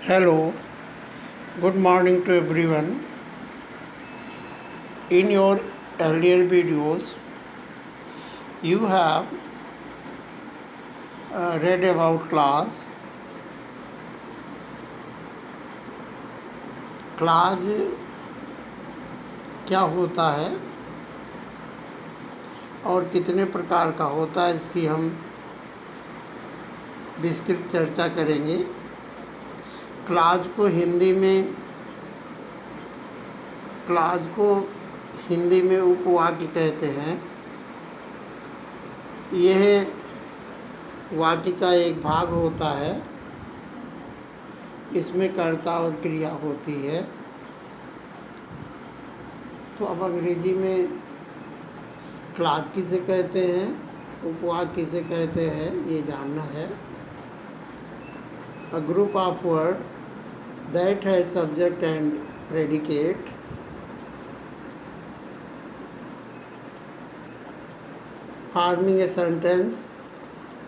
Hello, good morning to everyone. In your earlier videos, you have read about class. Class क्या होता है और कितने प्रकार का होता है, इसकी हम विस्तृत चर्चा करेंगे। क्लास को हिंदी में उपवाक्य कहते हैं। यह वाक्य का एक भाग होता है। इसमें कर्ता और क्रिया होती है। तो अब अंग्रेजी में क्लास किसे कहते हैं, उपवाक्य किसे कहते हैं, ये जानना है। A group of words that has subject and predicate forming a sentence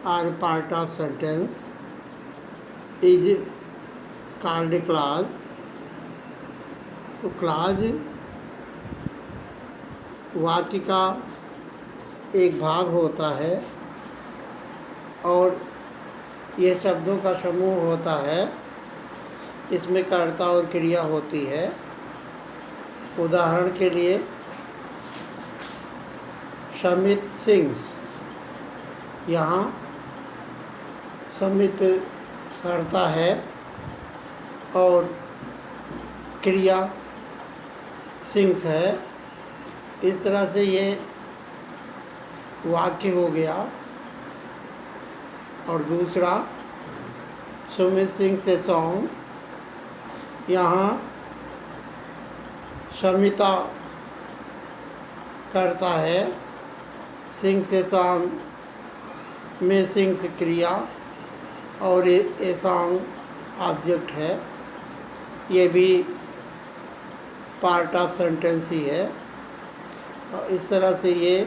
or a part of sentence is called a clause. तो क्लाज वाक्य का एक भाग होता है और ये शब्दों का समूह होता है। इसमें कर्ता और क्रिया होती है। उदाहरण के लिए समित सिंग्स, यहाँ समित कर्ता है और क्रिया सिंग्स है। इस तरह से ये वाक्य हो गया। और दूसरा सुमित सिंह से सॉन्ग, यहाँ समिता करता है, सिंह से सॉन्ग में सिंह से क्रिया और ए सॉन्ग ऑब्जेक्ट है। ये भी पार्ट ऑफ सेंटेंस ही है। और इस तरह से ये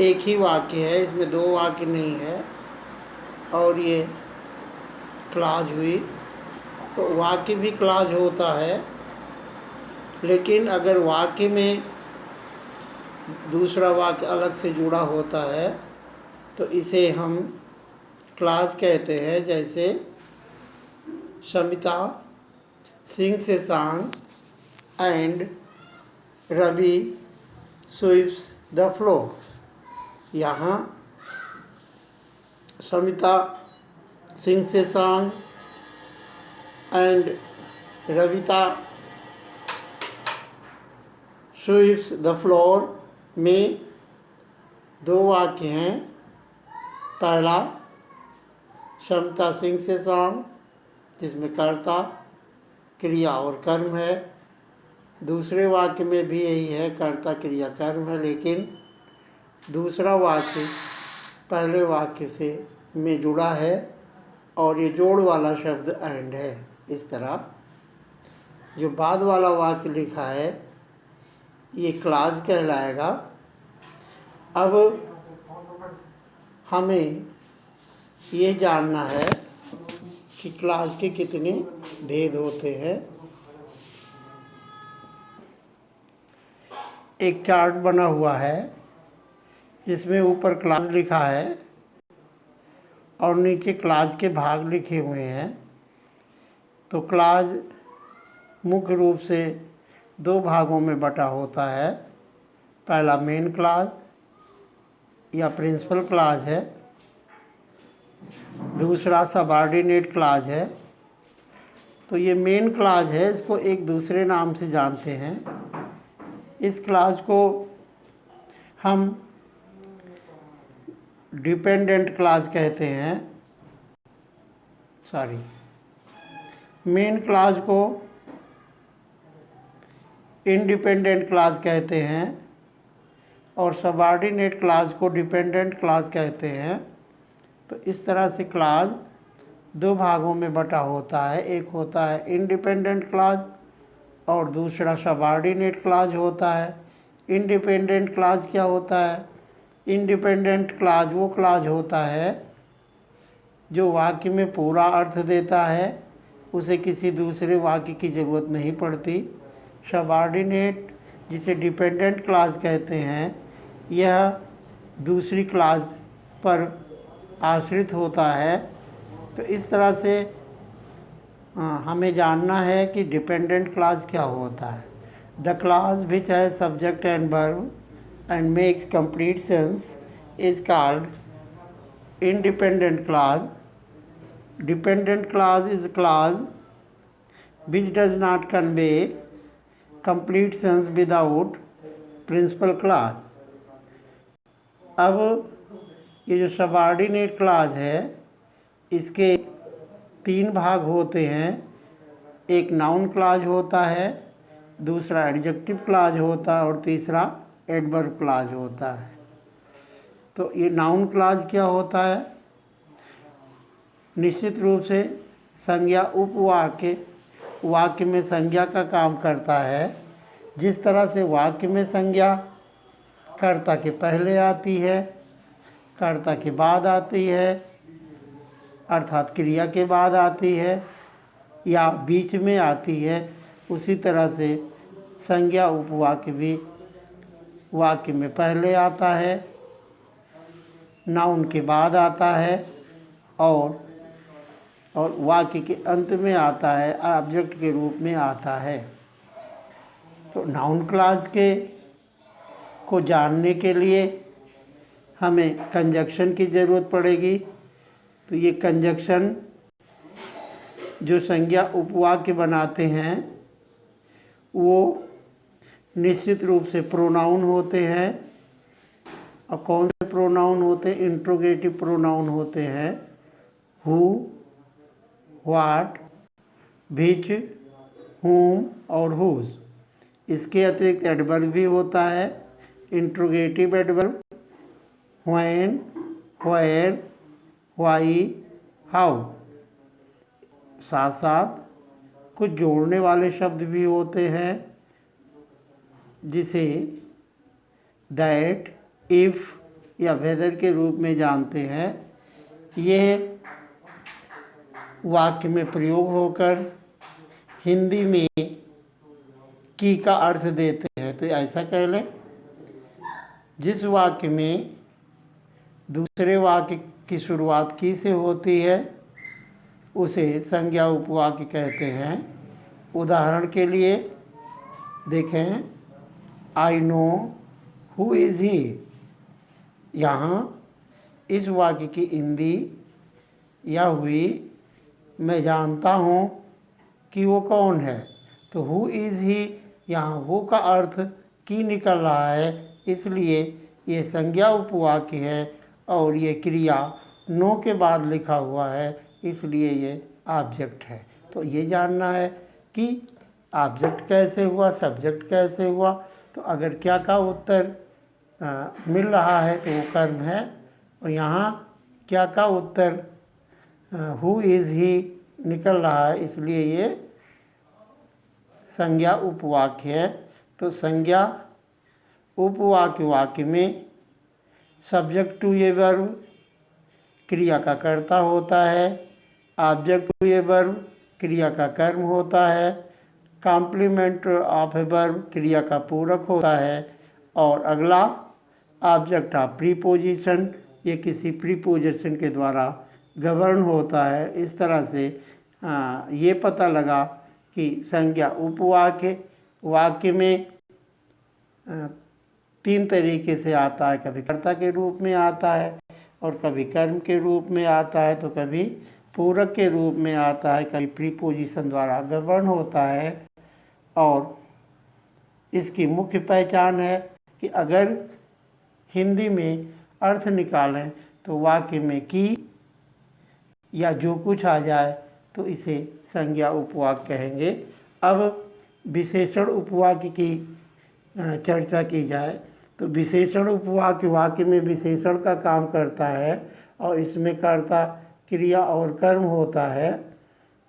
एक ही वाक्य है, इसमें दो वाक्य नहीं है। और ये क्लाज हुई। तो वाक्य भी क्लाज होता है, लेकिन अगर वाक्य में दूसरा वाक्य अलग से जुड़ा होता है तो इसे हम क्लाज कहते हैं। जैसे Samita sings song and Ravi sweeps the floor. यहाँ Samita sings song and Ravita sweeps the floor में दो वाक्य हैं। पहला समिता सिंह से सॉन्ग, जिसमें कर्ता क्रिया और कर्म है। दूसरे वाक्य में भी यही है, कर्ता क्रिया कर्म है, लेकिन दूसरा वाक्य पहले वाक्य से में जुड़ा है और ये जोड़ वाला शब्द एंड है। इस तरह जो बाद वाला वाक्य लिखा है ये क्लाज कहलाएगा। अब हमें ये जानना है कि क्लाज के कितने भेद होते हैं। एक चार्ट बना हुआ है जिसमें ऊपर क्लास लिखा है और नीचे क्लास के भाग लिखे हुए हैं। तो क्लास मुख्य रूप से दो भागों में बटा होता है। पहला मेन क्लास या प्रिंसिपल क्लास है, दूसरा सबऑर्डिनेट क्लास है। तो ये मेन क्लास है, इसको एक दूसरे नाम से जानते हैं। इस क्लास को हम डिपेंडेंट क्लास कहते हैं। मेन क्लास को इंडिपेंडेंट क्लास कहते हैं और सबऑर्डिनेट क्लास को डिपेंडेंट क्लास कहते हैं। तो इस तरह से क्लास दो भागों में बटा होता है। एक होता है इंडिपेंडेंट क्लास और दूसरा सबऑर्डिनेट क्लास होता है। इंडिपेंडेंट क्लास क्या होता है? इंडिपेंडेंट क्लास वो क्लास होता है जो वाक्य में पूरा अर्थ देता है उसे किसी दूसरे वाक्य की ज़रूरत नहीं पड़ती। सबऑर्डिनेट जिसे डिपेंडेंट क्लास कहते हैं, यह दूसरी क्लास पर आश्रित होता है। तो इस तरह से हमें जानना है कि डिपेंडेंट क्लास क्या होता है। The class which has subject and verb and makes complete sense is called independent class. Dependent class is class which does not convey complete sense without principal clause। अब ये जो सबऑर्डिनेट क्लास है, इसके 3 भाग होते हैं। एक नाउन क्लाज होता है, दूसरा एडजेक्टिव क्लाज होता है और तीसरा एडवर्ब क्लाज होता है। तो ये नाउन क्लाज क्या होता है? निश्चित रूप से संज्ञा उपवाक्य वाक्य में संज्ञा का काम करता है। जिस तरह से वाक्य में संज्ञा कर्ता के पहले आती है, कर्ता के बाद आती है, अर्थात क्रिया के बाद आती है या बीच में आती है, उसी तरह से संज्ञा उपवाक्य भी वाक्य में पहले आता है, नाउन के बाद आता है और वाक्य के अंत में आता है, ऑब्जेक्ट के रूप में आता है। तो नाउन क्लास को जानने के लिए हमें कंजक्शन की ज़रूरत पड़ेगी। तो ये कंजक्शन जो संज्ञा उपवाक्य बनाते हैं वो निश्चित रूप से प्रोनाउन होते हैं। और कौन से प्रोनाउन होते हैं? इंट्रोगेटिव प्रोनाउन होते हैं। हु, व्हाट, विच, whom और whose। इसके अतिरिक्त एडवर्ब भी होता है, interrogative adverb, when, where, why, how। साथ साथ कुछ जोड़ने वाले शब्द भी होते हैं, जिसे दैट, इफ़ या वेदर के रूप में जानते हैं। ये वाक्य में प्रयोग होकर हिंदी में की का अर्थ देते हैं। तो ऐसा कह लें, जिस वाक्य में दूसरे वाक्य की शुरुआत की से होती है उसे संज्ञा उपवाक्य कहते हैं। उदाहरण के लिए देखें, आई नो हु इज़ ही। यहाँ इस वाक्य की हिंदी यह हुई, मैं जानता हूँ कि वो कौन है। तो हु इज़ ही, यहाँ हु का अर्थ की निकल रहा है, इसलिए ये संज्ञा उपवाक्य है और ये क्रिया नो के बाद लिखा हुआ है, इसलिए ये ऑब्जेक्ट है। तो ये जानना है कि ऑब्जेक्ट कैसे हुआ, सब्जेक्ट कैसे हुआ। तो अगर क्या का उत्तर मिल रहा है तो वो कर्म है, और यहाँ क्या का उत्तर हु इज़ ही निकल रहा है, इसलिए ये संज्ञा उपवाक्य है। तो संज्ञा उपवाक्य वाक्य में सब्जेक्ट टू ये वर्ब क्रिया का कर्ता होता है, ऑब्जेक्ट टू ये वर्ब क्रिया का कर्म होता है, कॉम्प्लीमेंट ऑफ ए वर्ब क्रिया का पूरक होता है, और अगला ऑब्जेक्ट ऑफ प्रीपोजिशन, ये किसी प्रीपोजिशन के द्वारा गवर्न होता है। इस तरह से ये पता लगा कि संज्ञा उपवाक्य वाक्य में 3 तरीके से आता है। कभी कर्ता के रूप में आता है और कभी कर्म के रूप में आता है, तो कभी पूरक के रूप में आता है, कभी प्रीपोजिशन द्वारा गवर्न होता है। और इसकी मुख्य पहचान है कि अगर हिंदी में अर्थ निकालें तो वाक्य में की या जो कुछ आ जाए तो इसे संज्ञा उपवाक्य कहेंगे। अब विशेषण उपवाक्य की चर्चा की जाए तो विशेषण उपवाक्य वाक्य में विशेषण का काम करता है और इसमें कर्ता क्रिया और कर्म होता है।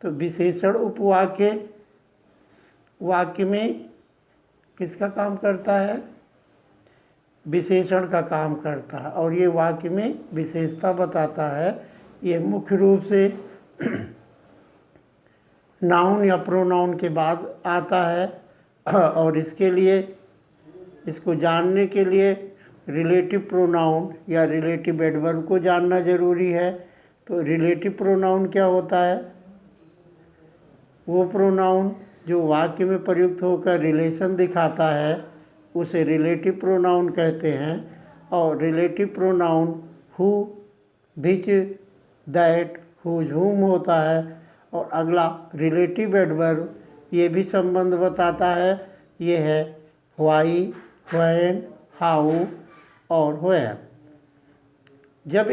तो विशेषण उपवाक्य वाक्य में किसका काम करता है? विशेषण का काम करता है, और ये वाक्य में विशेषता बताता है। ये मुख्य रूप से नाउन या प्रोनाउन के बाद आता है और इसके लिए, इसको जानने के लिए रिलेटिव प्रोनाउन या रिलेटिव एडवर्ब को जानना ज़रूरी है। तो रिलेटिव प्रोनाउन क्या होता है? वो प्रोनाउन जो वाक्य में प्रयुक्त होकर रिलेशन दिखाता है उसे रिलेटिव प्रोनाउन कहते हैं। और relative pronoun who, which, that, whose, whom होता है। और अगला रिलेटिव एडवर्ब, ये भी संबंध बताता है, ये है व्हाई, व्हेन, हाउ और वेयर। जब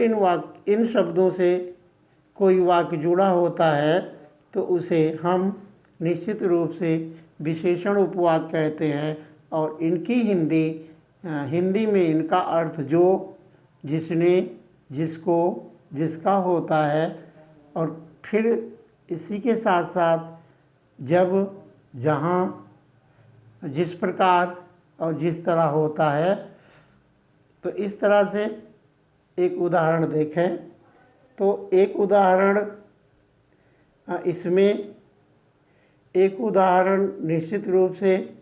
इन शब्दों से कोई वाक्य जुड़ा होता है तो उसे हम निश्चित रूप से विशेषण उपवाक्य कहते हैं। और इनकी हिंदी में इनका अर्थ जो, जिसने, जिसको, जिसका होता है। और फिर इसी के साथ साथ जब, जहाँ, जिस प्रकार और जिस तरह होता है। तो इस तरह से एक उदाहरण देखें तो एक उदाहरण इसमें एक उदाहरण निश्चित रूप से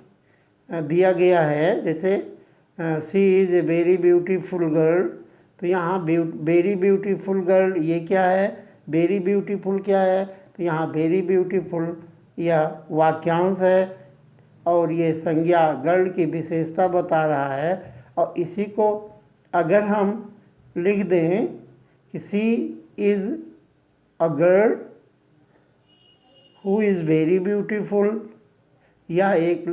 दिया गया है, जैसे she is a very beautiful girl. तो यहाँ वेरी ब्यूटीफुल गर्ल ये क्या है? वेरी ब्यूटीफुल क्या है? तो यहाँ वेरी ब्यूटीफुल यह वाक्यांश है और ये संज्ञा गर्ल की विशेषता बता रहा है। और इसी को अगर हम लिख दें कि she is a girl who is very beautiful, यह एक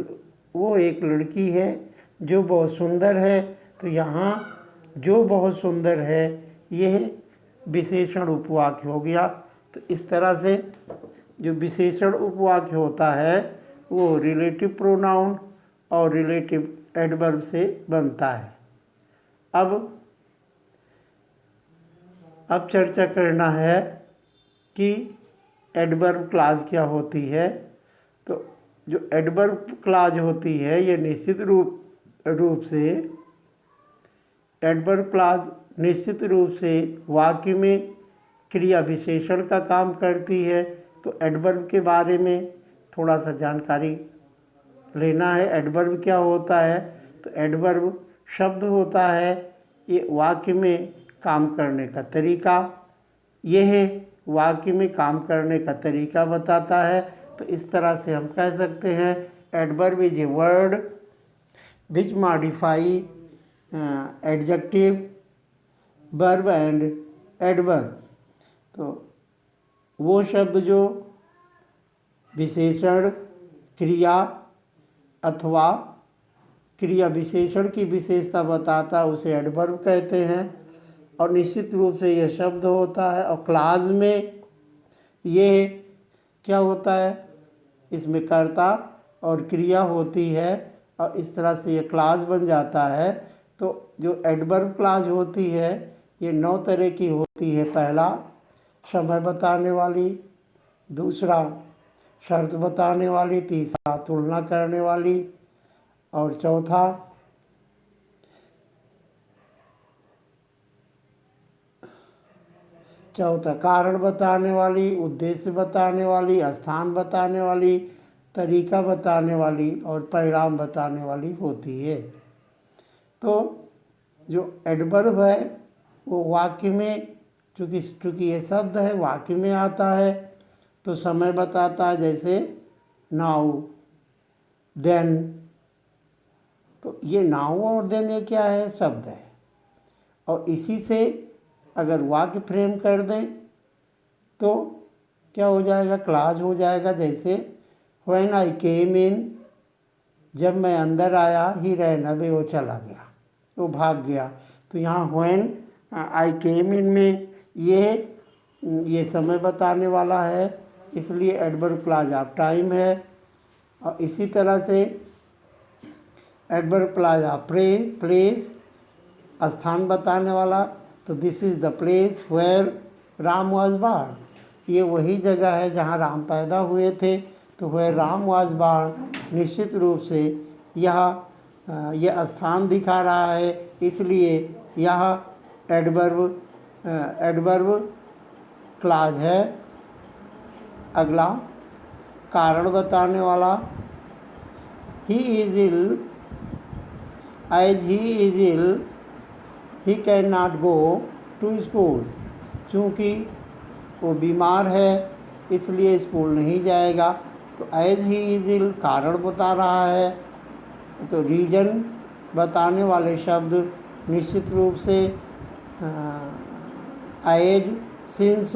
लड़की है जो बहुत सुंदर है। तो यहाँ जो बहुत सुंदर है यह विशेषण उपवाक्य हो गया। तो इस तरह से जो विशेषण उपवाक्य होता है वो रिलेटिव प्रोनाउन और रिलेटिव एडवर्ब से बनता है। अब चर्चा करना है कि एडवर्ब क्लॉज क्या होती है। तो जो एडवर्ब क्लॉज होती है ये एडवर्ब क्लॉज निश्चित रूप से वाक्य में क्रिया विशेषण का काम करती है। तो एडवर्ब के बारे में थोड़ा सा जानकारी लेना है। एडवर्ब क्या होता है? तो एडवर्ब शब्द होता है, ये वाक्य में काम करने का तरीका, यह वाक्य में काम करने का तरीका बताता है। तो इस तरह से हम कह सकते हैं adverb is a word which modify adjective, verb and adverb. तो वो शब्द जो विशेषण, क्रिया अथवा क्रिया विशेषण की विशेषता बताता उसे एडवर्ब कहते हैं। और निश्चित रूप से यह शब्द होता है। और क्लॉज में ये क्या होता है? इसमें कर्ता और क्रिया होती है और इस तरह से ये क्लॉज बन जाता है। तो जो एडवर्ब क्लॉज होती है ये 9 तरह की होती है। पहला समय बताने वाली, दूसरा शर्त बताने वाली, तीसरा तुलना करने वाली और चौथा कारण बताने वाली, उद्देश्य बताने वाली, स्थान बताने वाली, तरीका बताने वाली और परिणाम बताने वाली होती है। तो जो एडवर्ब है वो वाक्य में, चूँकि ये शब्द है वाक्य में आता है तो समय बताता है, जैसे नाउ, देन। तो ये नाउ और देन ये क्या है? शब्द है। और इसी से अगर वाक्य फ्रेम कर दें तो क्या हो जाएगा? क्लॉज हो जाएगा। जैसे व्हेन आई केम इन, जब मैं अंदर आया, ही रैन अवे, वो चला गया, वो भाग गया। तो यहाँ व्हेन आई केम इन में ये समय बताने वाला है, इसलिए एडवर्ब क्लॉज ऑफ टाइम है। और इसी तरह से एडवर्ब क्लॉज ऑफ प्लेस, स्थान बताने वाला। तो this is the place where Ram was born, ये वही जगह है जहाँ राम पैदा हुए थे। तो वेयर राम वाज बॉर्न निश्चित रूप से यह स्थान दिखा रहा है, इसलिए यह एडवर्ब क्लॉज है। अगला कारण बताने वाला। He is ill, as he is ill he can not go to school. चूँकि वो बीमार है इसलिए स्कूल नहीं जाएगा। तो एज ही इज इल कारण बता रहा है। तो रीजन बताने वाले शब्द निश्चित रूप से एज, सिंस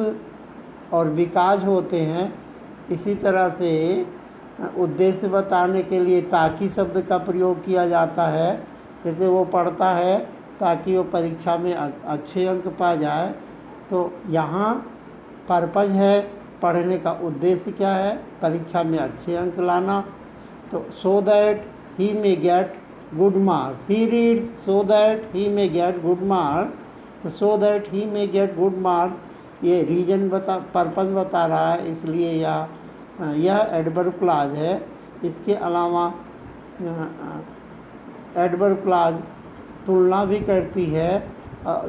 और बिकॉज होते हैं। इसी तरह से उद्देश्य बताने के लिए ताकि शब्द का प्रयोग किया जाता है। जैसे वो पढ़ता है ताकि वो परीक्षा में अच्छे अंक पा जाए। तो यहाँ पर्पज है, पढ़ने का उद्देश्य क्या है, परीक्षा में अच्छे अंक लाना। तो so that he may get good marks, he reads so that he may get good marks. तो so that he may get good marks, ये रीजन पर्पज बता रहा है, इसलिए यह एडवर्ब क्लॉज है। इसके अलावा एडवर्ब क्लॉज तुलना भी करती है।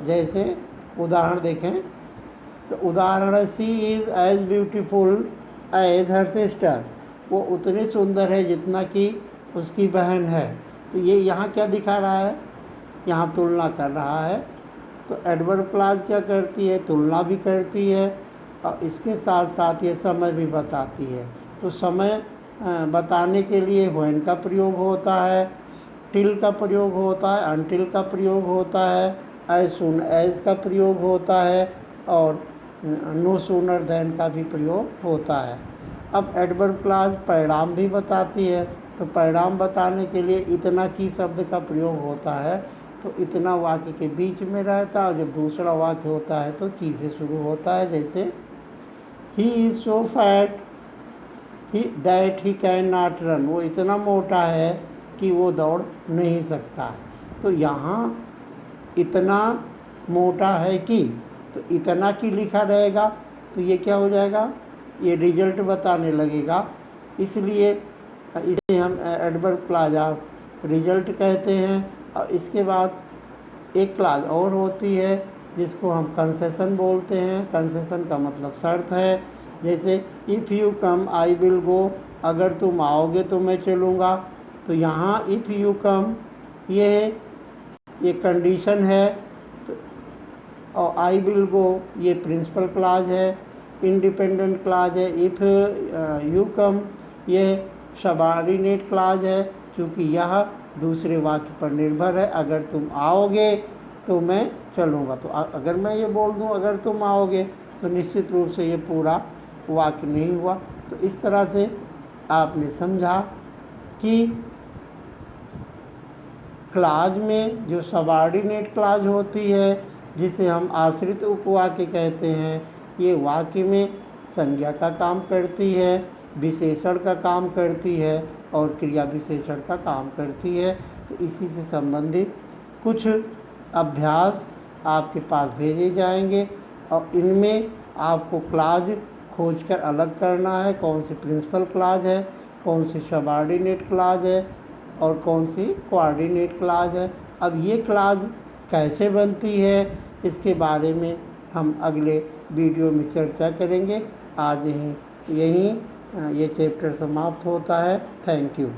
जैसे उदाहरण देखें तो उदाहरण है she is as beautiful as her sister. वो उतनी सुंदर है जितना कि उसकी बहन है। तो ये यहाँ क्या दिखा रहा है, यहाँ तुलना कर रहा है। तो एडवर्ब क्लॉज क्या करती है, तुलना भी करती है और इसके साथ साथ ये समय भी बताती है। तो समय बताने के लिए व्हेन का प्रयोग होता है, टिल का प्रयोग होता है, अनटिल का प्रयोग होता है, एज सून एज का प्रयोग होता है और नो सूनर देन का भी प्रयोग होता है। अब एडवर्ब क्लॉज परिणाम भी बताती है। तो परिणाम बताने के लिए इतना की शब्द का प्रयोग होता है। तो इतना वाक्य के बीच में रहता है और जब दूसरा वाक्य होता है तो की से शुरू होता है। जैसे he is so fat he that he can not run. वो इतना मोटा है कि वो दौड़ नहीं सकता है। तो यहाँ इतना मोटा है कि, तो इतना की लिखा रहेगा तो ये क्या हो जाएगा, ये रिजल्ट बताने लगेगा। इसलिए इसे हम एडवर्ब क्लॉज ऑफ रिजल्ट कहते हैं। और इसके बाद एक क्लॉज और होती है जिसको हम कंसेशन बोलते हैं। कंसेशन का मतलब शर्त है। जैसे if you come I will go, अगर तुम आओगे तो मैं चलूँगा। तो यहाँ इफ़ यू कम ये कंडीशन है और आई विल गो ये प्रिंसिपल क्लॉज है, इंडिपेंडेंट क्लॉज है। इफ़ यू कम ये सबऑर्डिनेट क्लॉज है, क्योंकि यह दूसरे वाक्य पर निर्भर है। अगर तुम आओगे तो मैं चलूँगा। तो अगर मैं ये बोल दूँ अगर तुम आओगे तो निश्चित रूप से ये पूरा वाक्य नहीं हुआ। तो इस तरह से आपने समझा कि क्लॉज में जो सबऑर्डिनेट क्लॉज होती है, जिसे हम आश्रित उपवाक्य कहते हैं, ये वाक्य में संज्ञा का काम करती है, विशेषण का काम करती है और क्रिया विशेषण का काम करती है। तो इसी से संबंधित कुछ अभ्यास आपके पास भेजे जाएंगे और इनमें आपको क्लॉज खोजकर अलग करना है, कौन सी प्रिंसिपल क्लॉज है, कौन सी सबऑर्डिनेट क्लॉज है और कौन सी कोऑर्डिनेट क्लॉज है। अब ये क्लॉज कैसे बनती है इसके बारे में हम अगले वीडियो में चर्चा करेंगे। आज यहीं ये चैप्टर समाप्त होता है। Thank you.